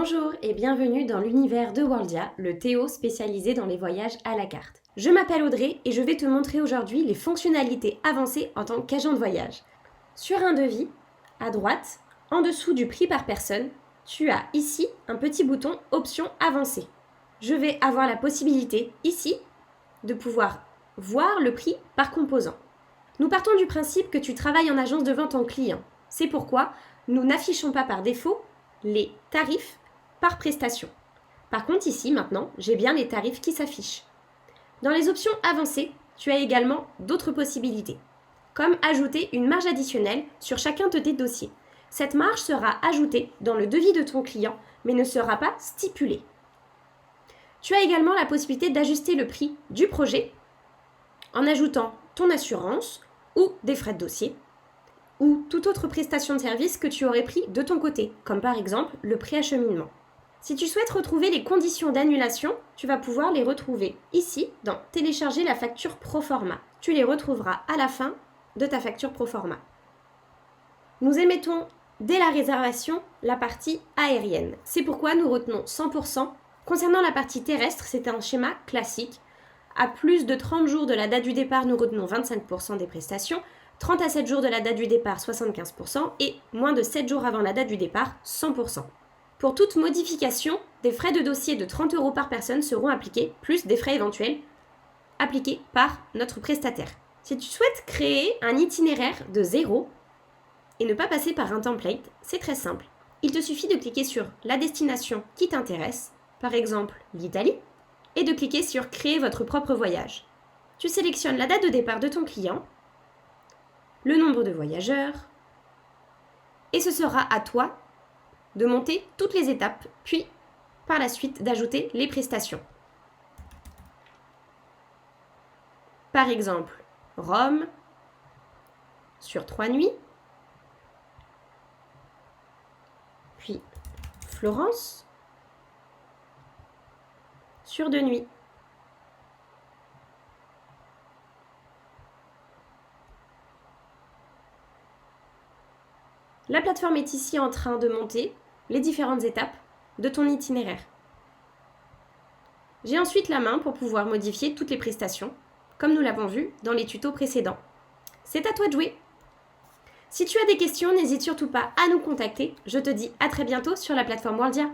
Bonjour et bienvenue dans l'univers de Worldia, le Théo spécialisé dans les voyages à la carte. Je m'appelle Audrey et je vais te montrer aujourd'hui les fonctionnalités avancées en tant qu'agent de voyage. Sur un devis, à droite, en dessous du prix par personne, tu as ici un petit bouton Options avancées. Je vais avoir la possibilité ici de pouvoir voir le prix par composant. Nous partons du principe que tu travailles en agence de vente en client. C'est pourquoi nous n'affichons pas par défaut les tarifs par prestation. Par contre, ici, maintenant, j'ai bien les tarifs qui s'affichent. Dans les options avancées, tu as également d'autres possibilités, comme ajouter une marge additionnelle sur chacun de tes dossiers. Cette marge sera ajoutée dans le devis de ton client, mais ne sera pas stipulée. Tu as également la possibilité d'ajuster le prix du projet en ajoutant ton assurance ou des frais de dossier, ou toute autre prestation de service que tu aurais pris de ton côté, comme par exemple le préacheminement. Si tu souhaites retrouver les conditions d'annulation, tu vas pouvoir les retrouver ici dans « Télécharger la facture Proforma ». Tu les retrouveras à la fin de ta facture Proforma. Nous émettons dès la réservation la partie aérienne. C'est pourquoi nous retenons 100%. Concernant la partie terrestre, c'est un schéma classique. À plus de 30 jours de la date du départ, nous retenons 25% des prestations. 30 à 7 jours de la date du départ, 75% et moins de 7 jours avant la date du départ, 100%. Pour toute modification, des frais de dossier de 30 € par personne seront appliqués, plus des frais éventuels appliqués par notre prestataire. Si tu souhaites créer un itinéraire de zéro et ne pas passer par un template, c'est très simple. Il te suffit de cliquer sur la destination qui t'intéresse, par exemple l'Italie, et de cliquer sur « Créer votre propre voyage ». Tu sélectionnes la date de départ de ton client, le nombre de voyageurs, et ce sera à toi de monter toutes les étapes, puis par la suite d'ajouter les prestations. Par exemple, Rome sur 3 nuits, puis Florence sur 2 nuits. La plateforme est ici en train de monter les différentes étapes de ton itinéraire. J'ai ensuite la main pour pouvoir modifier toutes les prestations, comme nous l'avons vu dans les tutos précédents. C'est à toi de jouer. Si tu as des questions, n'hésite surtout pas à nous contacter. Je te dis à très bientôt sur la plateforme Worldia.